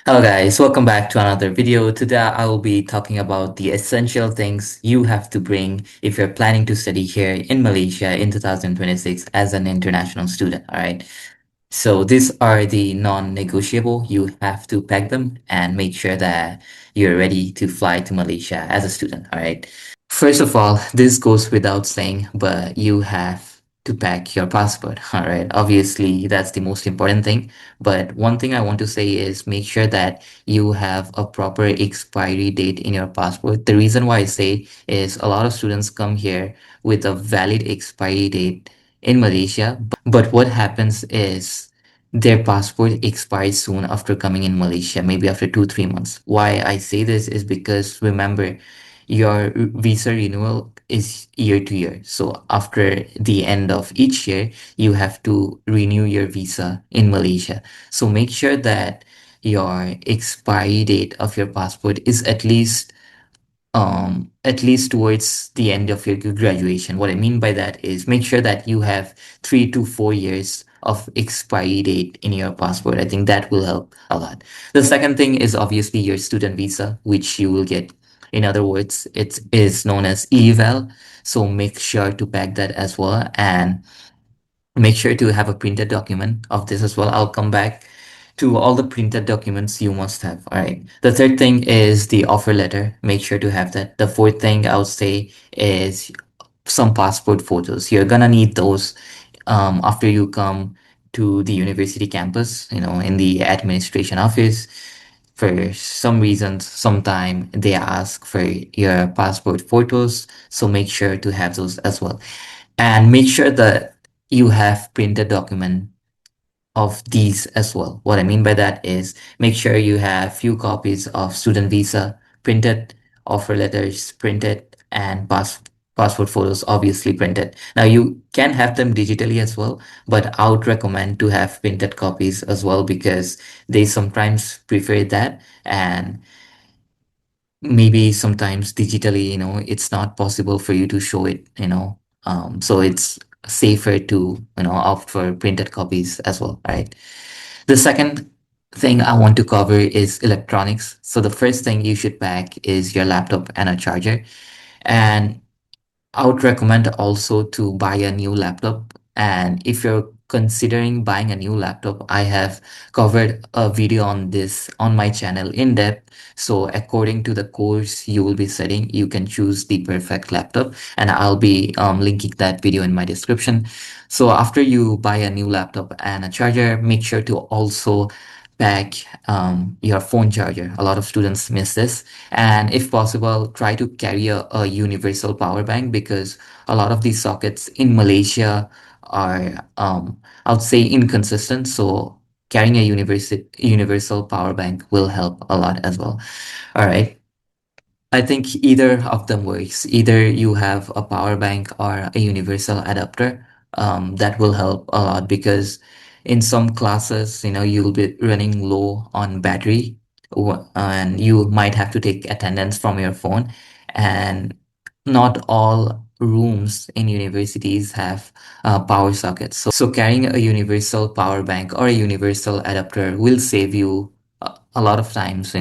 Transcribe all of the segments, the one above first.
Hello guys, welcome back to another video. Today I will be talking about the essential things you have to bring if you're planning to study here in Malaysia in 2026 as an international student, all right? So these are the non-negotiable. You have to pack them and make sure that you're ready to fly to Malaysia as a student, all right? First of all, this goes without saying, but you have to pack your passport. All right. Obviously, that's the most important thing. But one thing I want to say is make sure that you have a proper expiry date in your passport. The reason why I say is a lot of students come here with a valid expiry date in Malaysia, but what happens is their passport expires soon after coming in Malaysia, maybe after 2, 3 months. Why I say this is because remember, your visa renewal is year to year. So after the end of each year, you have to renew your visa in Malaysia. So make sure that your expiry date of your passport is at least towards the end of your graduation. What I mean by that is make sure that you have 3 to 4 years of expiry date in your passport. I think that will help a lot. The second thing is obviously your student visa, which you will get. In other words, it is known as eval. So make sure to pack that as well. And make sure to have a printed document of this as well. I'll come back to all the printed documents you must have. All right. The third thing is the offer letter. Make sure to have that. The fourth thing I would say is some passport photos. You're gonna need those after you come to the university campus, in the administration office. For some reasons, sometime they ask for your passport photos. So make sure to have those as well. And make sure that you have printed document of these as well. What I mean by that is make sure you have few copies of student visa printed, offer letters printed, and passport photos obviously printed. Now you can have them digitally as well, but I would recommend to have printed copies as well because they sometimes prefer that, and maybe sometimes digitally, it's not possible for you to show it, so it's safer to, opt for printed copies as well, right? The second thing I want to cover is electronics. So the first thing you should pack is your laptop and a charger. And I would recommend also to buy a new laptop. And if you're considering buying a new laptop, I have covered a video on this on my channel in depth. So according to the course you will be studying, you can choose the perfect laptop, and I'll be linking that video in my description. So after you buy a new laptop and a charger, make sure to also pack your phone charger. A lot of students miss this. And if possible, try to carry a universal power bank because a lot of these sockets in Malaysia are, I would say, inconsistent. So carrying a universal power bank will help a lot as well. All right. I think either of them works. Either you have a power bank or a universal adapter. That will help a lot because in some classes, you'll be running low on battery, and you might have to take attendance from your phone. And not all rooms in universities have power sockets. So carrying a universal power bank or a universal adapter will save you a lot of times,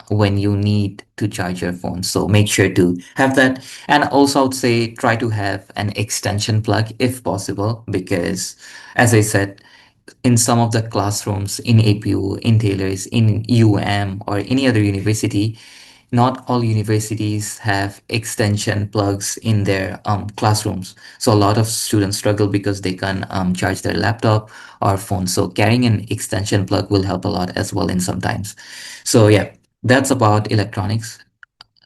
when you need to charge your phone. So make sure to have that. And also, I would say try to have an extension plug if possible, because as I said, in some of the classrooms in APU, in Taylor's, in UM, or any other university, not all universities have extension plugs in their classrooms. So a lot of students struggle because they can't charge their laptop or phone. So carrying an extension plug will help a lot as well in sometimes. So yeah, that's about electronics.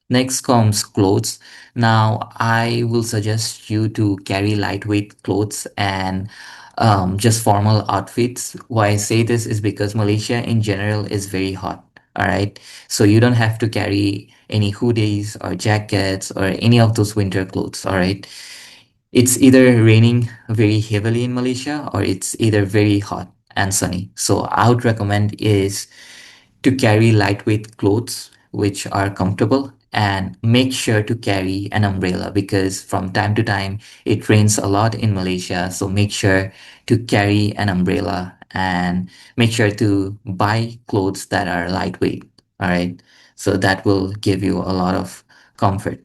Next comes clothes. Now, I will suggest you to carry lightweight clothes and just formal outfits. Why I say this is because Malaysia in general is very hot. All right. So you don't have to carry any hoodies or jackets or any of those winter clothes. All right. It's either raining very heavily in Malaysia or it's either very hot and sunny. So I would recommend is to carry lightweight clothes which are comfortable, and make sure to carry an umbrella because from time to time it rains a lot in Malaysia. So make sure to carry an umbrella and make sure to buy clothes that are lightweight. All right. So that will give you a lot of comfort.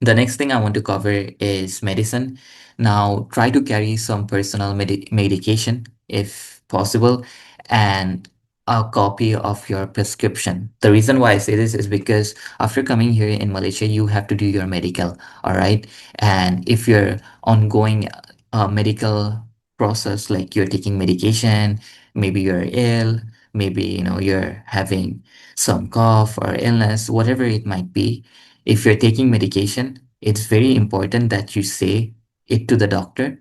The next thing I want to cover is medicine. Now, try to carry some personal medication if possible and a copy of your prescription. The reason why I say this is because after coming here in Malaysia, you have to do your medical, all right? And if you're ongoing medical process, like you're taking medication, maybe you're ill, maybe you're having some cough or illness, whatever it might be, if you're taking medication, it's very important that you say it to the doctor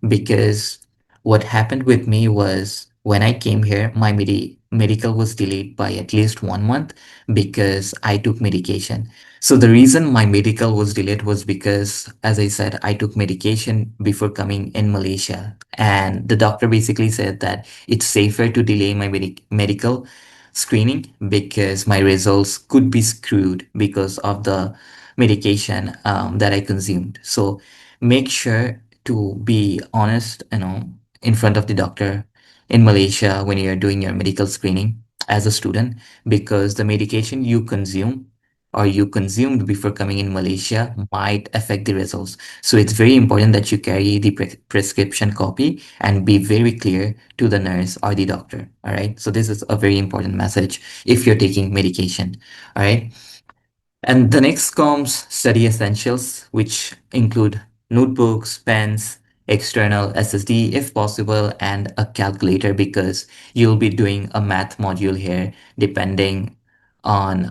because what happened with me was when I came here, my medical was delayed by at least 1 month because I took medication. So the reason my medical was delayed was because, as I said, I took medication before coming in Malaysia. And the doctor basically said that it's safer to delay my medical screening because my results could be screwed because of the medication that I consumed. So make sure to be honest, in front of the doctor in Malaysia when you're doing your medical screening as a student, because the medication you consume or you consumed before coming in Malaysia might affect the results. So it's very important that you carry the prescription copy and be very clear to the nurse or the doctor. All right. So this is a very important message if you're taking medication. All right. And the next comes study essentials, which include notebooks, pens, external SSD if possible, and a calculator because you'll be doing a math module here depending on,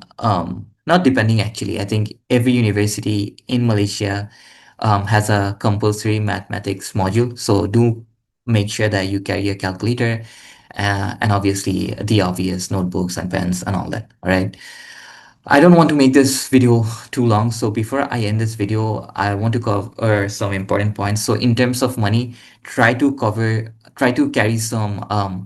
not depending actually, I think every university in Malaysia has a compulsory mathematics module. So do make sure that you carry a calculator and obviously the obvious notebooks and pens and all that. All right. I don't want to make this video too long, so before I end this video, I want to cover some important points. So in terms of money, try to carry some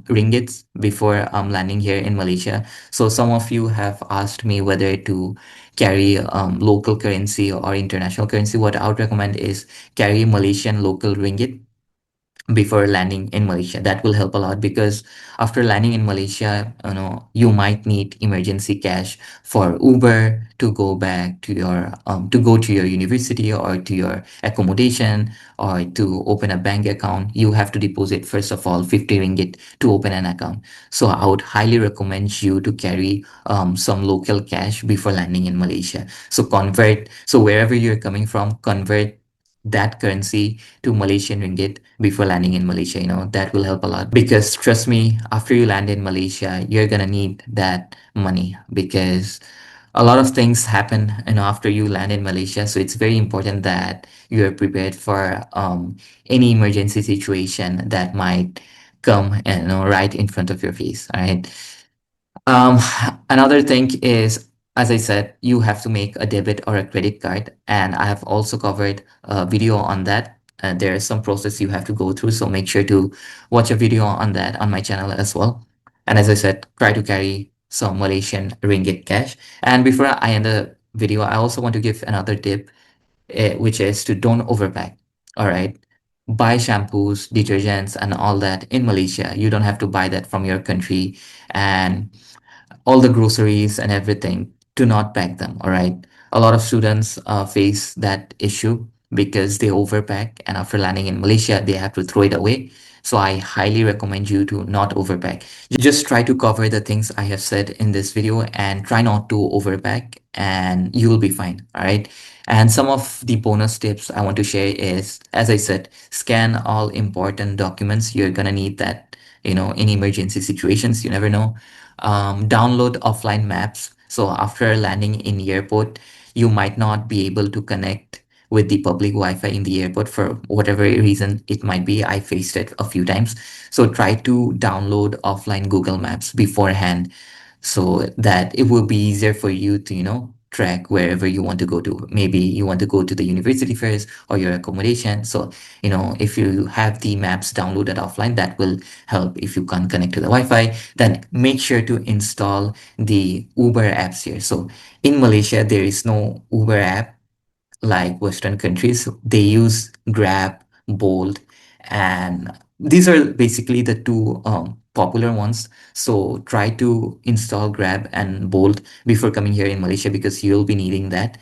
ringgits before landing here in Malaysia. So some of you have asked me whether to carry local currency or international currency. What I would recommend is carry Malaysian local ringgit before landing in Malaysia. That will help a lot because after landing in Malaysia, you might need emergency cash for Uber to go back to your to go to your university or to your accommodation or to open a bank account. You have to deposit first of all 50 ringgit to open an account. So I would highly recommend you to carry some local cash before landing in Malaysia. So convert. So wherever you're coming from, convert that currency to Malaysian ringgit before landing in Malaysia. That will help a lot because trust me, after you land in Malaysia, you're gonna need that money because a lot of things happen, after you land in Malaysia. So it's very important that you're prepared for any emergency situation that might come, right in front of your face. All right. Um, Another thing is, as I said, you have to make a debit or a credit card, and I have also covered a video on that. There is some process you have to go through, so make sure to watch a video on that on my channel as well. And as I said, try to carry some Malaysian ringgit cash. And before I end the video, I also want to give another tip, which is to don't overpack. All right. Buy shampoos, detergents, and all that in Malaysia. You don't have to buy that from your country. And all the groceries and everything, do not pack them. All right. A lot of students face that issue because they overpack and after landing in Malaysia, they have to throw it away. So I highly recommend you to not overpack. Just try to cover the things I have said in this video and try not to overpack and you will be fine. All right. And some of the bonus tips I want to share is, as I said, scan all important documents. You're gonna need that, in emergency situations. You never know. Download offline maps. So after landing in airport, you might not be able to connect with the public Wi-Fi in the airport for whatever reason it might be. I faced it a few times. So try to download offline Google Maps beforehand so that it will be easier for you to, track wherever you want to go to. Maybe you want to go to the university first or your accommodation. So, if you have the maps downloaded offline, that will help if you can't connect to the Wi-Fi. Then make sure to install the Uber apps here. So in Malaysia, there is no Uber app like Western countries. They use Grab, Bolt, and these are basically the two popular ones. So try to install Grab and Bolt before coming here in Malaysia because you'll be needing that.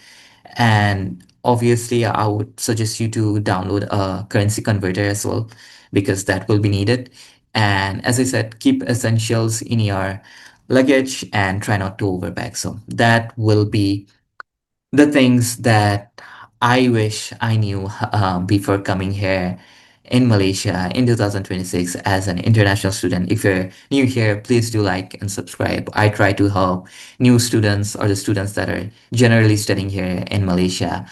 And obviously, I would suggest you to download a currency converter as well because that will be needed. And as I said, keep essentials in your luggage and try not to overpack. So that will be the things that I wish I knew before coming here in Malaysia in 2026 as an international student. If you're new here, please do like and subscribe. I try to help new students or the students that are generally studying here in Malaysia.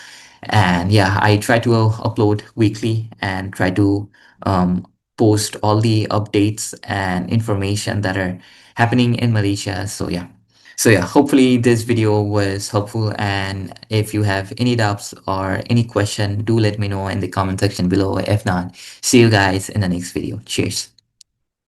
And yeah, I try to upload weekly and try to um, post all the updates and information that are happening in Malaysia. So yeah. So yeah, hopefully this video was helpful, and if you have any doubts or any question, do let me know in the comment section below. If not, see you guys in the next video. Cheers.